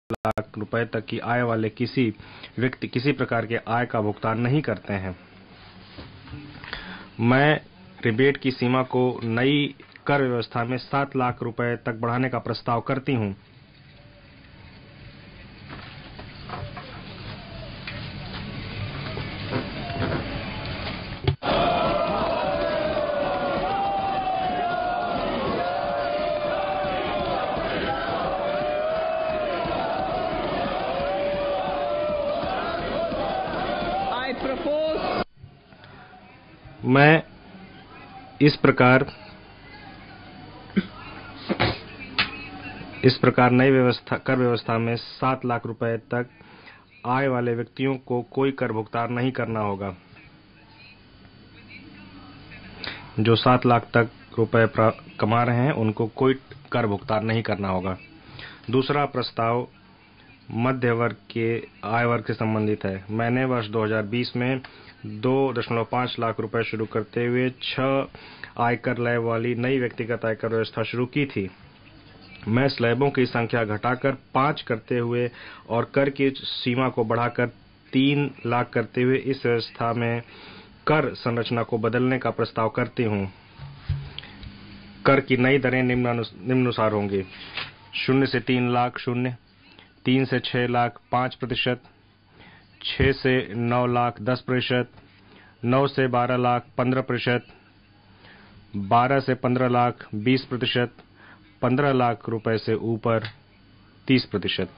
लाख रुपए तक की आय वाले किसी व्यक्ति किसी प्रकार के आय का भुगतान नहीं करते हैं। मैं रिबेट की सीमा को नई कर व्यवस्था में 7 लाख रुपए तक बढ़ाने का प्रस्ताव करती हूं। मैं इस प्रकार नई कर व्यवस्था में 7 लाख रुपए तक आय वाले व्यक्तियों को कोई कर भुगतान नहीं करना होगा। जो 7 लाख तक रुपए कमा रहे हैं उनको कोई कर भुगतान नहीं करना होगा। दूसरा प्रस्ताव मध्य वर्ग के आय वर्ग से संबंधित है। मैंने वर्ष 2020 में 2.5 लाख रुपए शुरू करते हुए 6 आयकर लय वाली नई व्यक्तिगत आयकर व्यवस्था शुरू की थी। मैं स्लैबों की संख्या घटाकर 5 करते हुए और कर की सीमा को बढ़ाकर 3 लाख करते हुए इस व्यवस्था में कर संरचना को बदलने का प्रस्ताव करती हूं। कर की नई दरें निम्नानुसार होंगी। 0 से 3 लाख 0, 3 से 6 लाख 5%, 6 से 9 लाख 10%, 9 से 12 लाख 15%, 12 से 15 लाख 20%, 15 लाख रुपए से ऊपर 30%।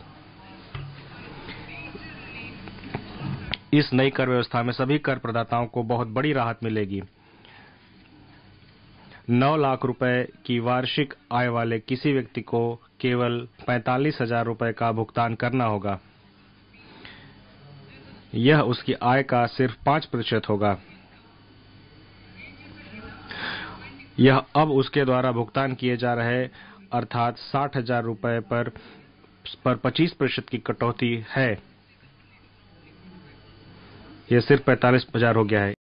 इस नई कर व्यवस्था में सभी कर प्रदाताओं को बहुत बड़ी राहत मिलेगी। 9 लाख रुपए की वार्षिक आय वाले किसी व्यक्ति को केवल 45,000 रुपए का भुगतान करना होगा। यह उसकी आय का सिर्फ 5% होगा। यह अब उसके द्वारा भुगतान किए जा रहे अर्थात 60,000 रुपए पर 25% की कटौती है। यह सिर्फ 45,000 हो गया है।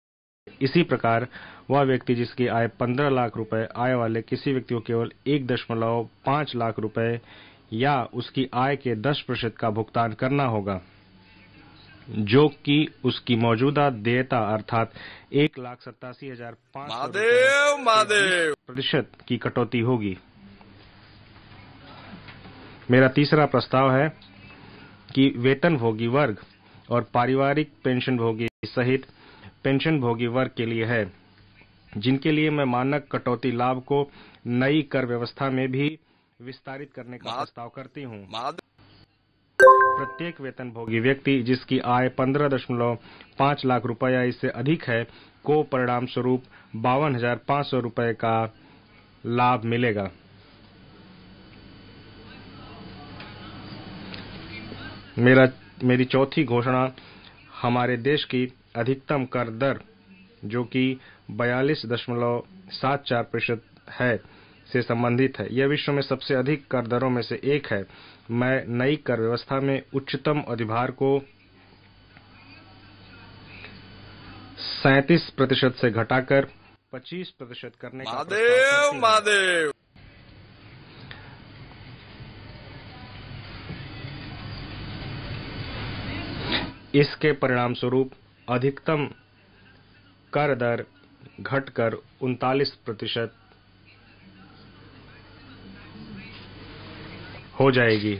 इसी प्रकार वह व्यक्ति जिसकी आय 15 लाख रुपए आय वाले किसी व्यक्ति को केवल 1.5 लाख रुपए या उसकी आय के 10% का भुगतान करना होगा, जो कि उसकी मौजूदा देयता अर्थात 1,87,500 प्रतिशत की कटौती होगी। मेरा तीसरा प्रस्ताव है कि वेतनभोगी वर्ग और पारिवारिक पेंशनभोगी सहित पेंशनभोगी वर्ग के लिए है, जिनके लिए मैं मानक कटौती लाभ को नई कर व्यवस्था में भी विस्तारित करने का प्रस्ताव करती हूं। प्रत्येक वेतनभोगी व्यक्ति जिसकी आय 15.5 लाख रुपए या इससे अधिक है को परिणाम स्वरूप 52,500 रुपए का लाभ मिलेगा। मेरी चौथी घोषणा हमारे देश की अधिकतम कर दर जो कि 42.74% है से संबंधित है। यह विश्व में सबसे अधिक कर दरों में से एक है। मैं नई कर व्यवस्था में उच्चतम अधिभार को 37% से घटाकर 25% करने का प्रस्ताव करती हूं। इसके परिणाम स्वरूप अधिकतम कर दर घटकर 39% हो जाएगी।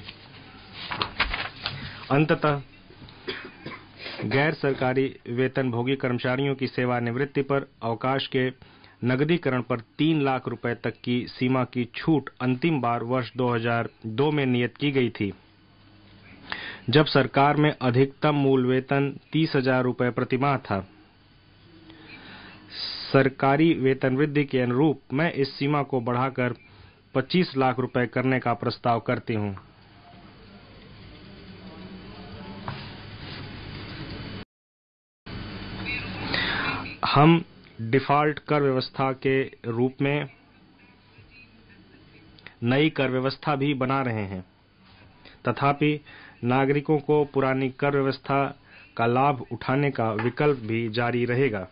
अंततः गैर सरकारी वेतनभोगी कर्मचारियों की सेवानिवृत्ति पर अवकाश के नकदीकरण पर 3 लाख रुपए तक की सीमा की छूट अंतिम बार वर्ष 2002 में नियत की गई थी, जब सरकार में अधिकतम मूल वेतन 30,000 रुपए प्रतिमाह था। सरकारी वेतन वृद्धि के अनुरूप मैं इस सीमा को बढ़ाकर 25 लाख रुपए करने का प्रस्ताव करती हूं। हम डिफॉल्ट कर व्यवस्था के रूप में नई कर व्यवस्था भी बना रहे हैं, तथापि नागरिकों को पुरानी कर व्यवस्था का लाभ उठाने का विकल्प भी जारी रहेगा।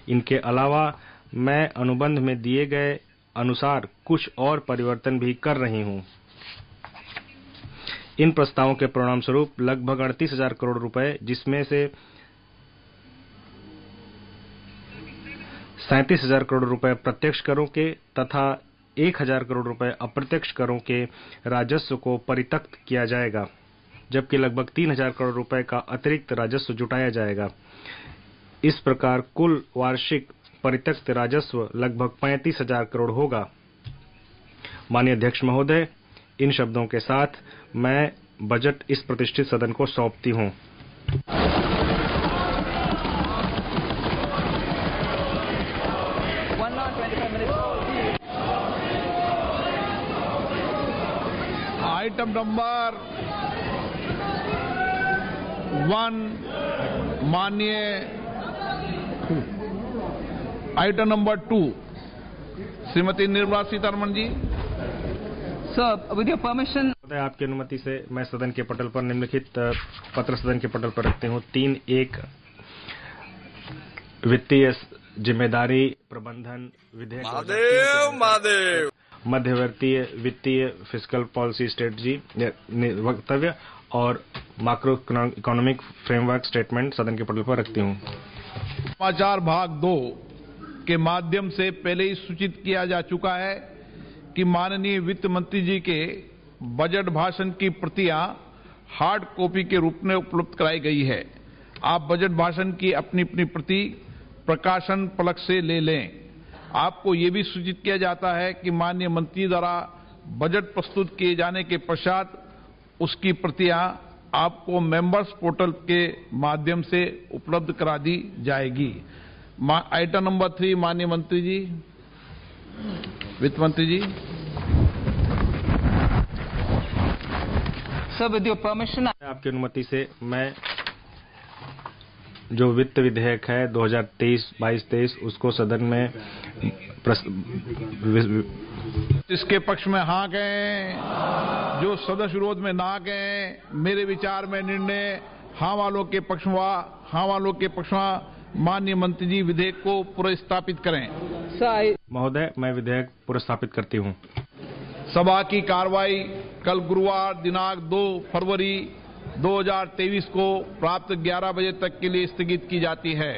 इनके अलावा मैं अनुबंध में दिए गए अनुसार कुछ और परिवर्तन भी कर रही हूं। इन प्रस्तावों के परिणाम स्वरूप लगभग 38,000 करोड़ रुपए, जिसमें से 37,000 करोड़ रुपए प्रत्यक्ष करों के तथा 1,000 करोड़ रुपए अप्रत्यक्ष करों के राजस्व को परित्यक्त किया जाएगा, जबकि लगभग 3,000 करोड़ रुपए का अतिरिक्त राजस्व जुटाया जाएगा। इस प्रकार कुल वार्षिक परित्यक्त राजस्व लगभग 35,000 करोड़ होगा। माननीय अध्यक्ष महोदय, इन शब्दों के साथ मैं बजट इस प्रतिष्ठित सदन को सौंपती हूं। आइटम नंबर 1 माननीय item number 2 Shrimati Nirmala Sitharaman ji. Sir, with your permission, आपकी अनुमति से मैं सदन के पटल पर निम्नलिखित पत्र सदन के पटल पर रखती हूँ। 3.1 वित्तीय जिम्मेदारी प्रबंधन विधेयक, मध्यवर्ती वित्तीय फिस्कल पॉलिसी स्ट्रेटजी वक्तव्य और मैक्रो इकोनॉमिक फ्रेमवर्क स्टेटमेंट सदन के पटल पर रखती हूँ। समाचार भाग 2 के माध्यम से पहले ही सूचित किया जा चुका है कि माननीय वित्त मंत्री जी के बजट भाषण की प्रतियां हार्ड कॉपी के रूप में उपलब्ध कराई गई है। आप बजट भाषण की अपनी अपनी प्रति प्रकाशन पलक से ले लें। आपको ये भी सूचित किया जाता है कि माननीय मंत्री द्वारा बजट प्रस्तुत किए जाने के पश्चात उसकी प्रतियां आपको मेंबर्स पोर्टल के माध्यम से उपलब्ध करा दी जाएगी। आइटम नंबर 3 माननीय मंत्री जी, वित्त मंत्री जी। सर, विद योर परमिशन, आपकी अनुमति से मैं जो वित्त विधेयक है 2023-22-23 उसको सदन में इसके पक्ष में हाँ कहें, जो सदस्य विरोध में ना कहें। मेरे विचार में निर्णय हाँ वालों के पक्ष में, हाँ वालों के पक्ष में माननीय मंत्री जी विधेयक को पुनर्स्थापित करें। महोदय, मैं विधेयक पुनर्स्थापित करती हूँ। सभा की कार्रवाई कल गुरुवार दिनांक 2 फरवरी 2023 को प्राप्त 11 बजे तक के लिए स्थगित की जाती है।